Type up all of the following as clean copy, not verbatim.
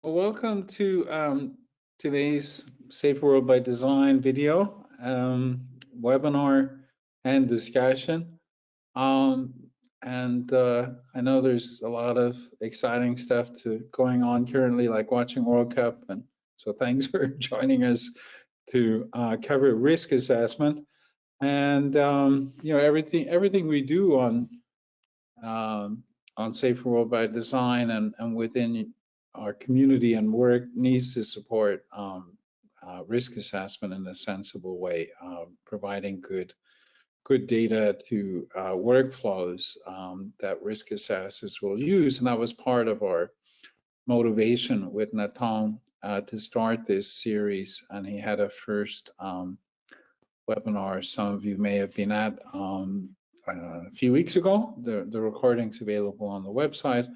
Well, welcome to today's Safe World by Design video webinar and discussion. I know there's a lot of exciting stuff going on currently, like watching World Cup, and so thanks for joining us to cover risk assessment. And everything we do on Safer World by Design and within our community and work needs to support risk assessment in a sensible way, providing good data to workflows that risk assessors will use. And that was part of our motivation with Nathan to start this series. And he had a first webinar some of you may have been at a few weeks ago. The recording's available on the website.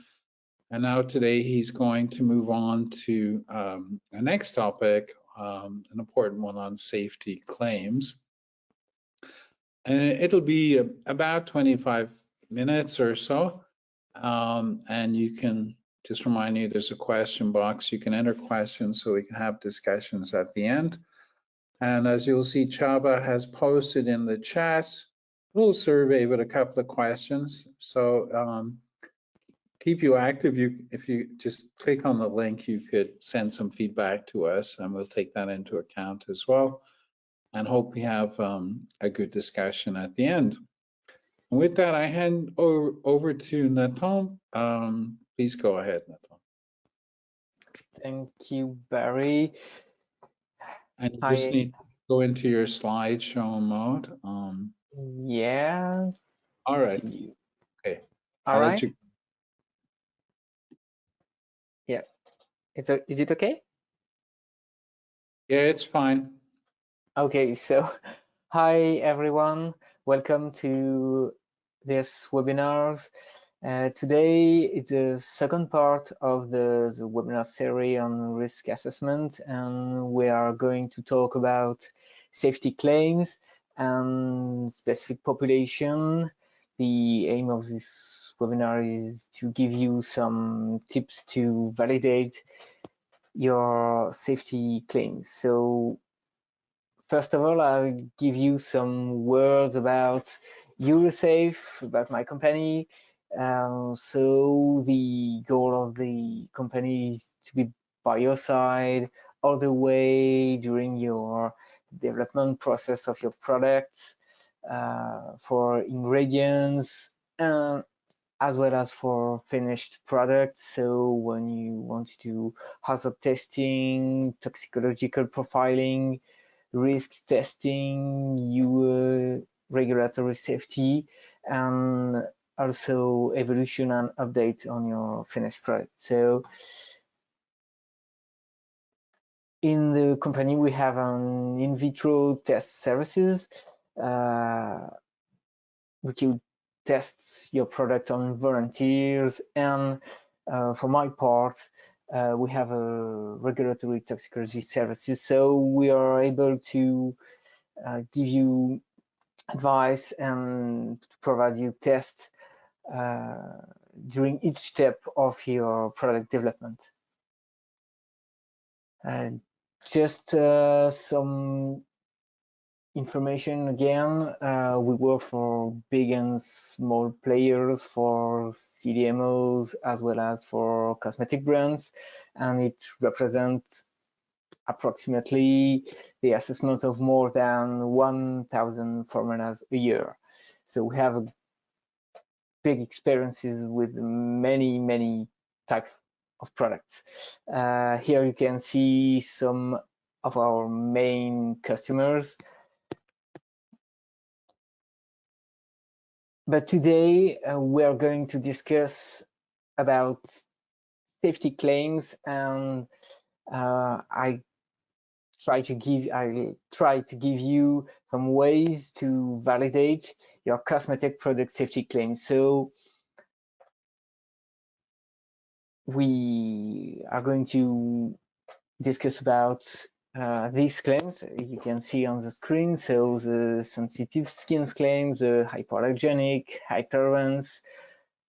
And now today he's going to move on to the next topic, an important one on safety claims. And it'll be about 25 minutes or so. And you can just remind you there's a question box. You can enter questions so we can have discussions at the end. And as you'll see, Chaba has posted in the chat a little survey with a couple of questions. So keep you active. If you just click on the link, you could send some feedback to us, and we'll take that into account as well. And hope we have a good discussion at the end. And with that, I hand over to Nathan. Please go ahead, Nathan. Thank you, Barry. And you just need to go into your slideshow mode. Yeah. All right. Okay. All right. Yeah. Is it okay? Yeah, it's fine. Okay. So, hi everyone. Welcome to this webinar. Today it's the second part of the webinar series on risk assessment, and we are going to talk about safety claims and specific population. The aim of this webinar is to give you some tips to validate your safety claims. So first of all, I'll give you some words about Eurosafe, about my company. So the goal of the company is to be by your side all the way during your development process of your products, for ingredients, and as well as for finished products. So when you want to do hazard testing, toxicological profiling, risk testing, regulatory safety, and also evolution and update on your finished product. So in the company, we have an in vitro test services, which you test your product on volunteers. And for my part, we have a regulatory toxicology services. So we are able to give you advice and provide you tests during each step of your product development. And just some information again, we work for big and small players, for CDMOs as well as for cosmetic brands, and it represents approximately the assessment of more than 1,000 formulas a year. So we have big experiences with many types of products. Here you can see some of our main customers. But today we are going to discuss about safety claims, and I try to give you some ways to validate your cosmetic product safety claims. So we are going to discuss about these claims you can see on the screen. So the sensitive skin claims, the hypoallergenic, high tolerance,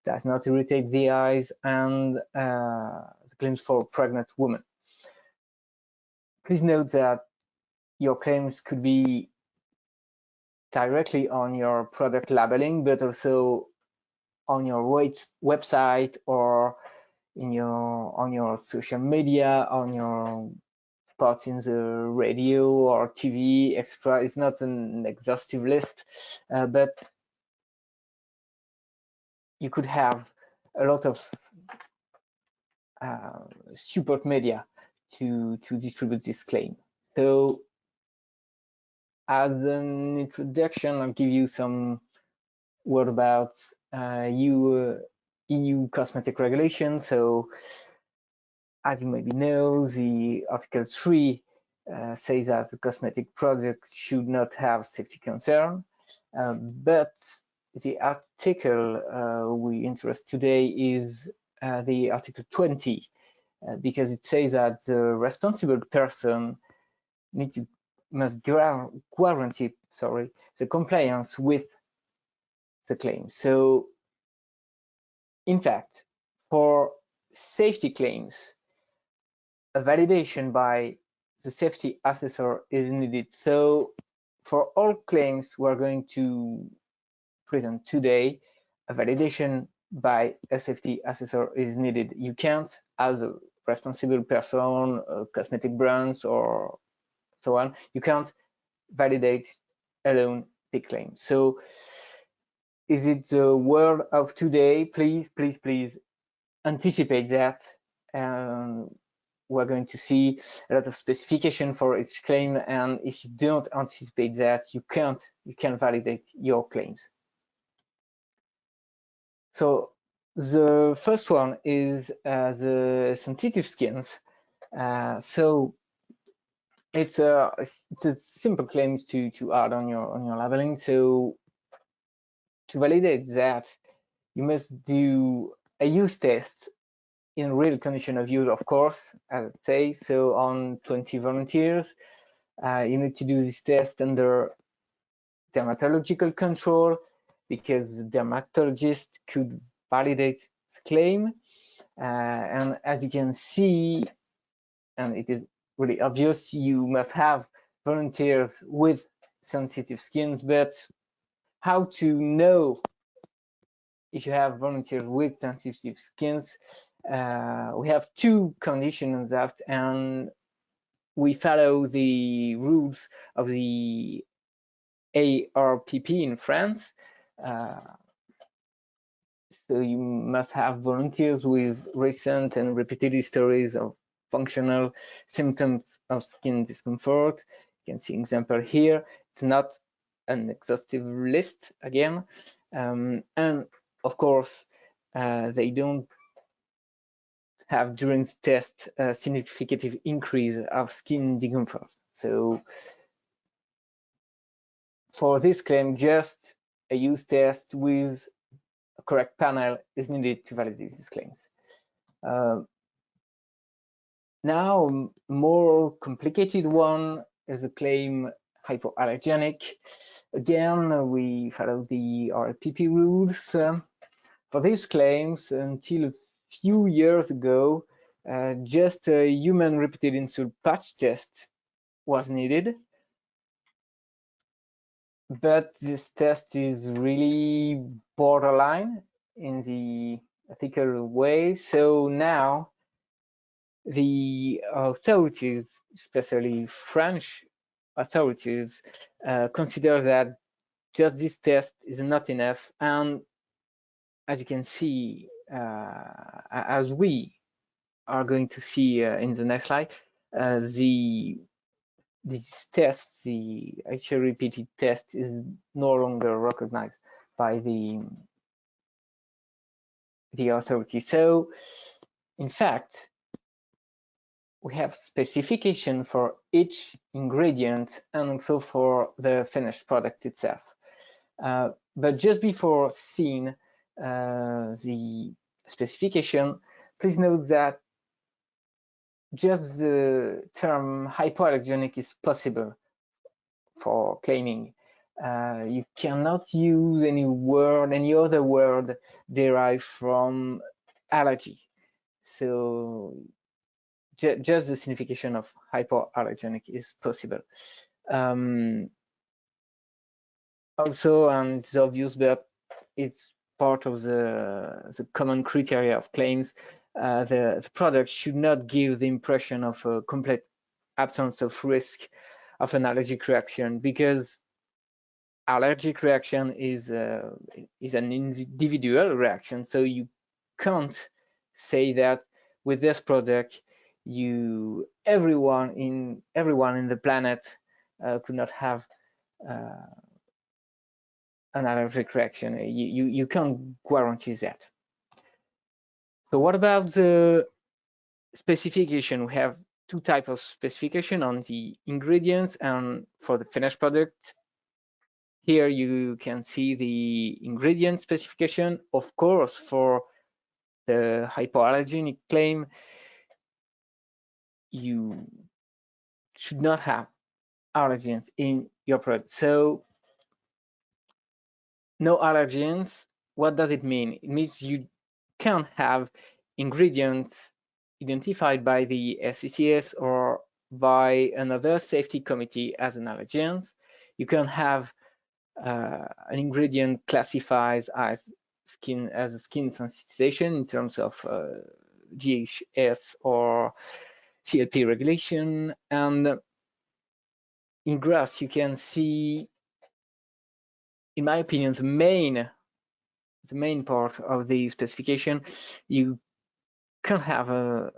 does not irritate the eyes, and the claims for pregnant women. Please note that your claims could be directly on your product labeling, but also on your website or on your social media, on your spots in the radio or TV, etc. It's not an exhaustive list, but you could have a lot of support media to distribute this claim. So as an introduction, I'll give you some word about EU cosmetic regulation. So as you maybe know, the Article 3 says that the cosmetic products should not have safety concern, but the article we interest today is the Article 20, because it says that the responsible person must guarantee the compliance with the claim. So in fact, for safety claims, a validation by the safety assessor is needed. So for all claims we're going to present today, a validation by a safety assessor is needed. You can't, as a responsible person, cosmetic brands or so on, you can't validate alone the claim. So is it the word of today? Please anticipate that. We're going to see a lot of specification for each claim, and if you don't anticipate that, you can't validate your claims. So the first one is the sensitive skins. So it's a simple claims to add on your labeling. So to validate that, you must do a use test in real condition of use, of course, as I say. So on 20 volunteers, you need to do this test under dermatological control, because the dermatologist could validate the claim. And as you can see, and it is really obvious, you must have volunteers with sensitive skins. But how to know if you have volunteers with sensitive skins? We have two conditions that, and we follow the rules of the ARPP in France. So you must have volunteers with recent and repeated histories of functional symptoms of skin discomfort. You can see an example here. It's not an exhaustive list again, and of course they don't have during the test a significant increase of skin discomfort. So for this claim, just a use test with a correct panel is needed to validate these claims. Now, more complicated one is a claim hypoallergenic. Again, we follow the RPP rules. For these claims, until a few years ago, just a human repeated insult patch test was needed. But this test is really borderline in the ethical way. So now the authorities, especially French authorities, consider that just this test is not enough. And as you can see, as we are going to see in the next slide, this test, the actual repeated test, is no longer recognized by the authority. So in fact, we have specification for each ingredient and also for the finished product itself. But just before seeing the specification, please note that just the term hypoallergenic is possible for claiming. You cannot use any other word derived from allergy. So just the signification of hypoallergenic is possible. Also, and it's obvious, but it's part of the common criteria of claims, the product should not give the impression of a complete absence of risk of an allergic reaction, because allergic reaction is an individual reaction. So you can't say that with this product everyone in the planet could not have an allergic reaction. You can't guarantee that. So what about the specification? We have two types of specification on the ingredients and for the finished product. Here you can see the ingredient specification. Of course, for the hypoallergenic claim, you should not have allergens in your product. So no allergens, what does it mean? It means you can't have ingredients identified by the SCCS or by another safety committee as an allergens. You can have an ingredient classified as a skin sensitization in terms of GHS or CLP regulation. And in grass, you can see, in my opinion, the main part of the specification. You can have an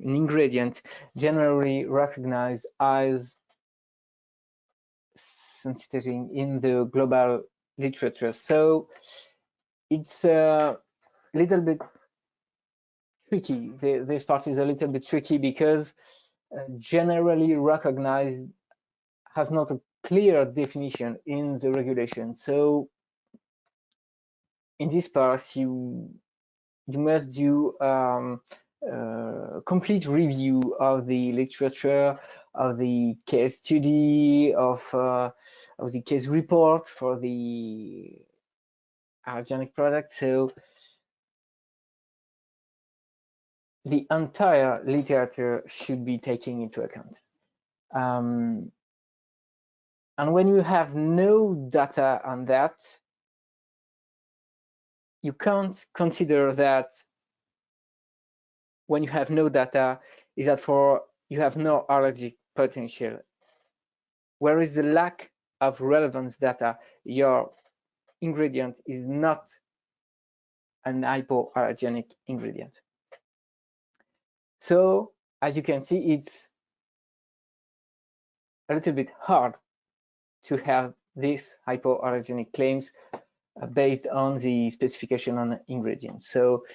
ingredient generally recognized as sensitizing in the global literature. So it's a little bit tricky. This part is a little bit tricky because generally recognized has not a clear definition in the regulation. So in this part, you must do complete review of the literature, of the case study, of the case report for the allergenic product. So the entire literature should be taken into account. And when you have no data on that, you can't consider that when you have no data is that you have no allergic potential. Where is the lack of relevance data, your ingredient is not an hypoallergenic ingredient. So as you can see, it's a little bit hard to have these hypoallergenic claims based on the specification on ingredients. So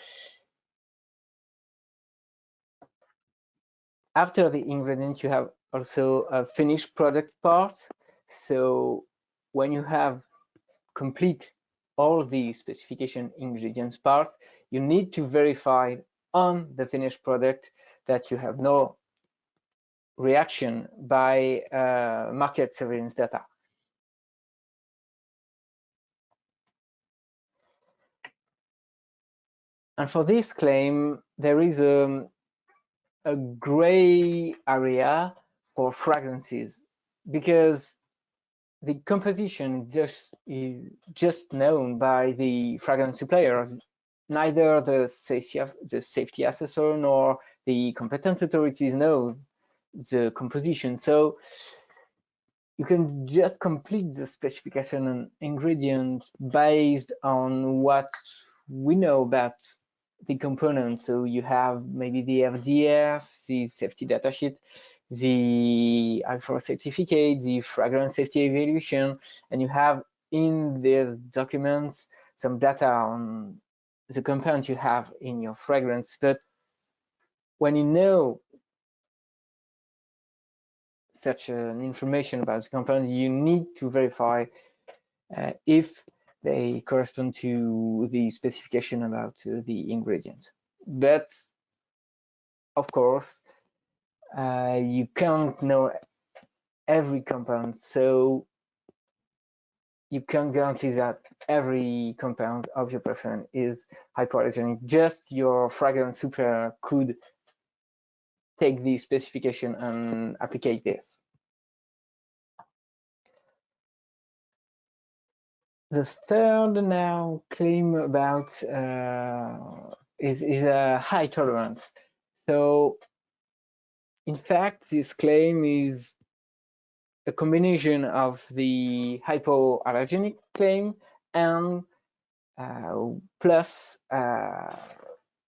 after the ingredient, you have also a finished product part. So when you have complete all the specification ingredients part, you need to verify on the finished product that you have no reaction by market surveillance data. And for this claim, there is a gray area for fragrances, because the composition is just known by the fragrance suppliers. Neither the safety assessor nor the competent authorities know the composition. So you can just complete the specification and ingredient based on what we know about the components. So you have maybe the FDS, the safety datasheet, the alpha certificate, the fragrance safety evaluation, and you have in these documents some data on the compound you have in your fragrance. But when you know such an information about the compound, you need to verify if they correspond to the specification about the ingredient. But of course, you can't know every compound, so you can't guarantee that every compound of your perfume is hypoallergenic. Just your fragrance supplier could take the specification and apply this. The third now claim about is a high tolerance. So in fact, this claim is a combination of the hypoallergenic claim and plus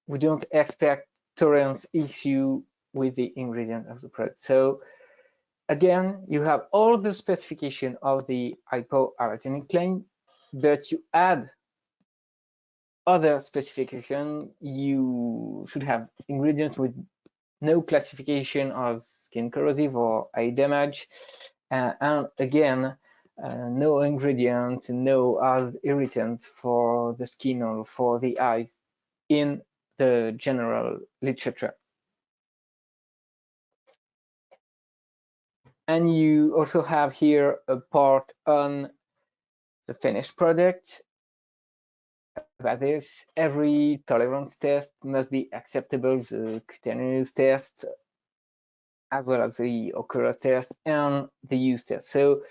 we don't expect tolerance issue with the ingredient of the product. So again, you have all the specification of the hypoallergenic claim, but you add other specification. You should have ingredients with no classification of skin corrosive or eye damage, and again, no ingredient, no as irritant for the skin or for the eyes in the general literature. And you also have here a part on the finished product. About this, every tolerance test must be acceptable, the cutaneous test, as well as the ocular test and the use test. So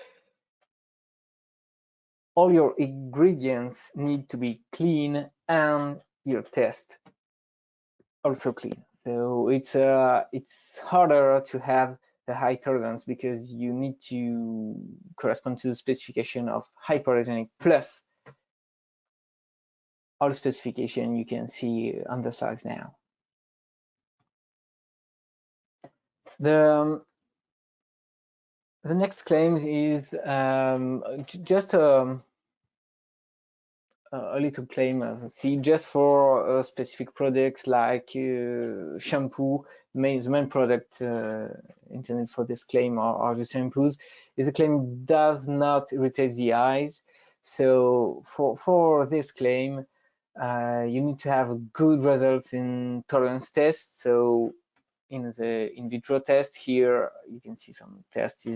all your ingredients need to be clean and your test also clean. So it's harder to have the high tolerance because you need to correspond to the specification of hypoallergenic plus all specification you can see on the slides now. The next claim is just a little claim, as I see, just for specific products like shampoo. The main product intended for this claim are the shampoos. Is the claim does not irritate the eyes. So for this claim, you need to have good results in tolerance tests. So in the in vitro test here, you can see some tests.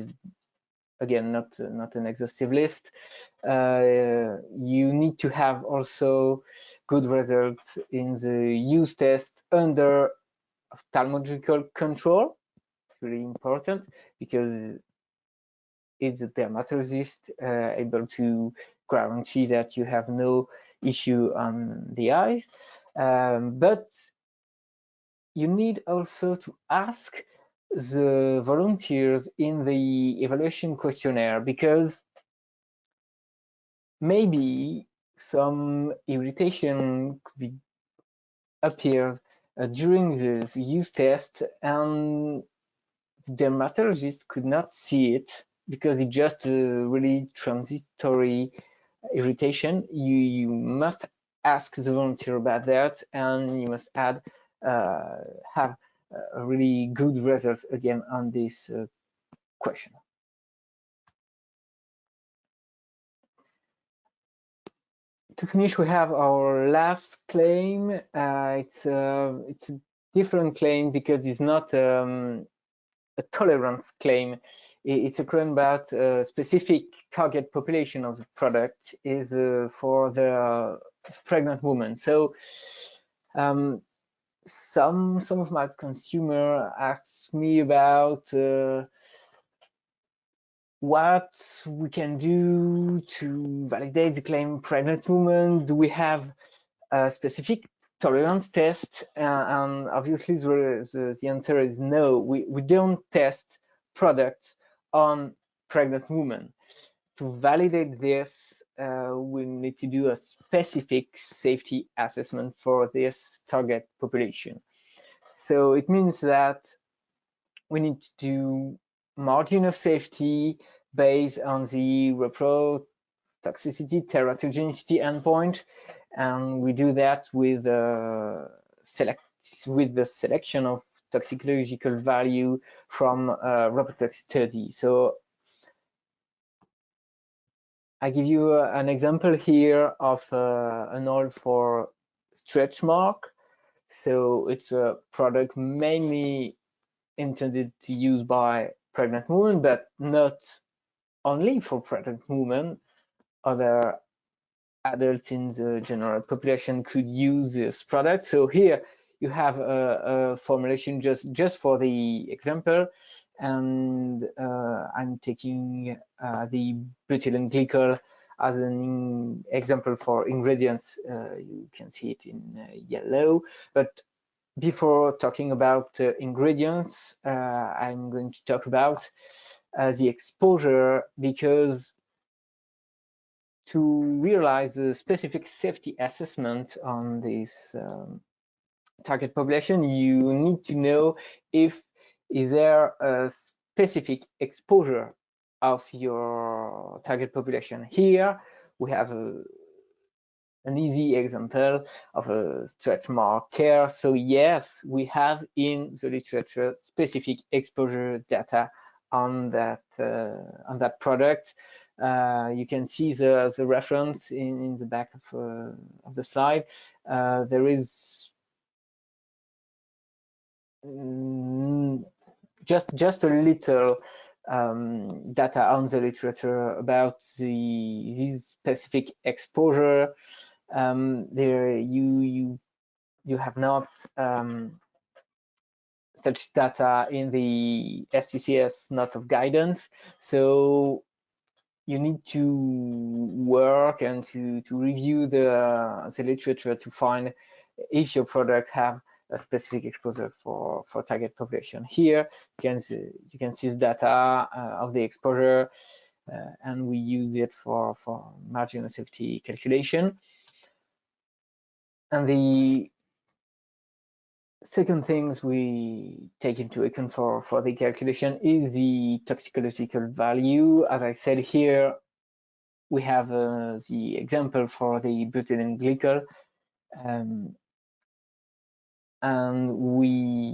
Again, not an exhaustive list. You need to have also good results in the use test under ophthalmological control. It's really important because it's a dermatologist able to guarantee that you have no issue on the eyes. But you need also to ask the volunteers in the evaluation questionnaire, because maybe some irritation could be appear during this use test, and the dermatologist could not see it because it's just a really transitory irritation. You must ask the volunteer about that, and you must have really good results again on this question. To finish, we have our last claim. It's a different claim because it's not a tolerance claim. It's a claim about a specific target population of the product is for the pregnant woman. So some of my consumer asks me about what we can do to validate the claim pregnant woman. Do we have a specific tolerance test? And obviously the answer is no. We don't test products on pregnant women. To validate this, we need to do a specific safety assessment for this target population. So it means that we need to do margin of safety based on the reprotoxicity, teratogenicity endpoint, and we do that with the selection of toxicological value from reprotox study. So I give you an example here of an oil for stretch mark. So it's a product mainly intended to use by pregnant women, but not only for pregnant women. Other adults in the general population could use this product. So here you have a formulation just for the example, and I'm taking the butylene glycol as an example for ingredients. You can see it in yellow, but before talking about ingredients, I'm going to talk about the exposure, because to realize a specific safety assessment on this target population, you need to know if is there a specific exposure of your target population. Here we have an easy example of a stretch mark care. So yes, we have in the literature specific exposure data on that product. You can see the reference in the back of the slide. There is just a little data on the literature about this specific exposure. There you have not such data in the STCS note of guidance, so you need to work and to review the literature to find if your product have a specific exposure for target population. Here you can see the data of the exposure, and we use it for margin of safety calculation. And the second things we take into account for the calculation is the toxicological value. As I said, here we have the example for the butylene glycol, and we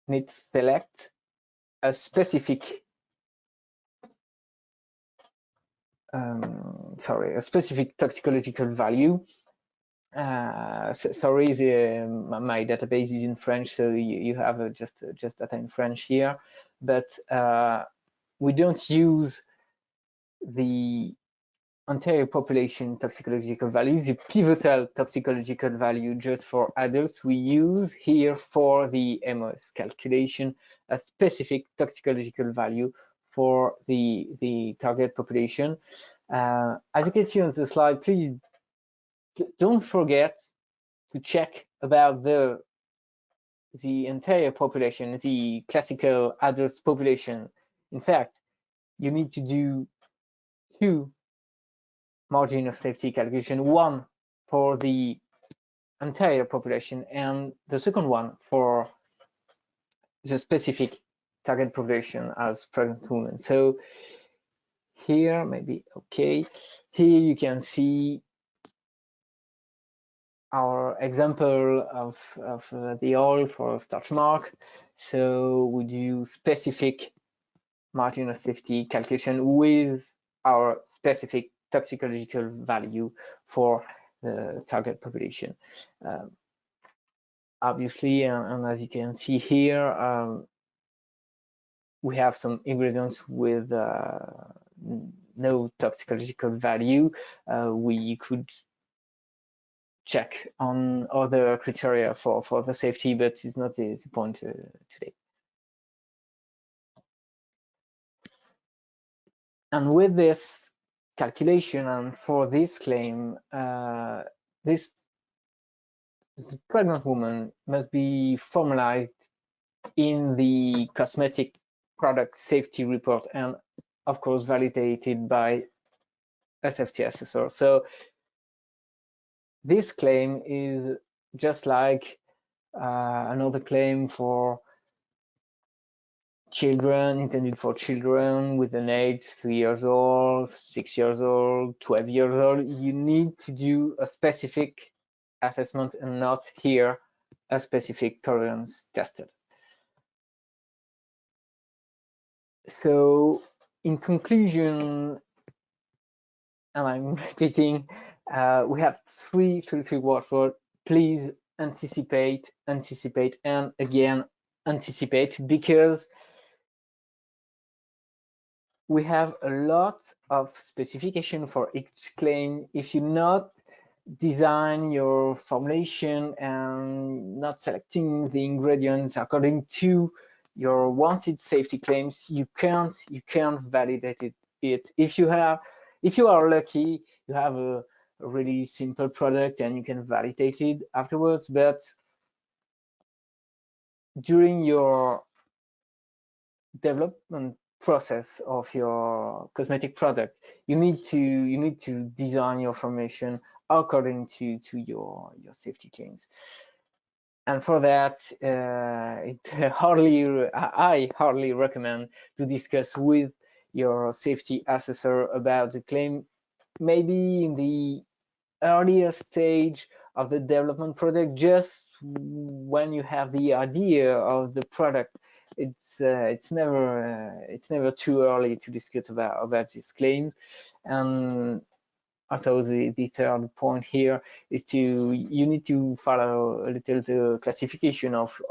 need to select a specific a specific toxicological value. Sorry, my database is in French, so you have just data in French here, but we don't use the entire population toxicological value, the pivotal toxicological value just for adults. We use here for the MOS calculation a specific toxicological value for the target population. As you can see on the slide, please don't forget to check about the entire population, the classical adult population. In fact, you need to do two margin of safety calculation, one for the entire population and the second one for the specific target population as pregnant women. So here, maybe, okay, here you can see our example of the oil for starch mark. So we do specific margin of safety calculation with our specific toxicological value for the target population. Obviously, and as you can see here, we have some ingredients with no toxicological value. We could check on other criteria for the safety, but it's not the point today. And with this calculation and for this claim, this pregnant woman must be formalized in the cosmetic product safety report and of course validated by SFT assessor. So this claim is just like another claim for children, intended for children with an age 3 years old, 6 years old, 12 years old. You need to do a specific assessment and not here a specific tolerance tested. So in conclusion, and I'm repeating, we have three words for please anticipate, anticipate, and again anticipate, because we have a lot of specification for each claim. If you not design your formulation and not selecting the ingredients according to your wanted safety claims, you can't validate it. If you are lucky, you have a really simple product and you can validate it afterwards, but during your development process of your cosmetic product, you need to design your formulation according to your safety claims. And for that, I hardly recommend to discuss with your safety assessor about the claim, maybe in the earlier stage of the development product, just when you have the idea of the product. It's never too early to discuss about this claim. And also the third point here is you need to follow a little the classification of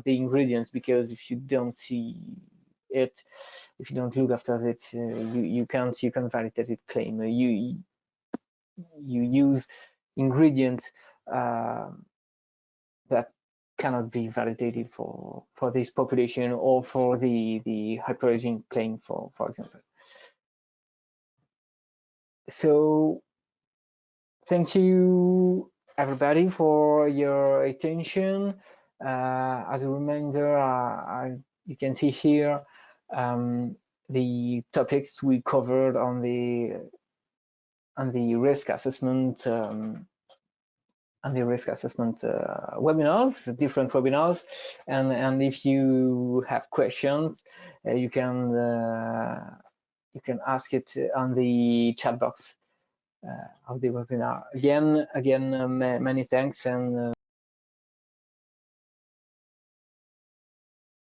the ingredients, because if you don't see it, if you don't look after it, you can't validate it claim. You use ingredients that cannot be validated for this population or for the hypoallergenic claim, for example. So thank you everybody for your attention. As a reminder, you can see here the topics we covered on the risk assessment webinars, different webinars. And if you have questions, you can ask it on the chat box of the webinar. Again, many thanks, and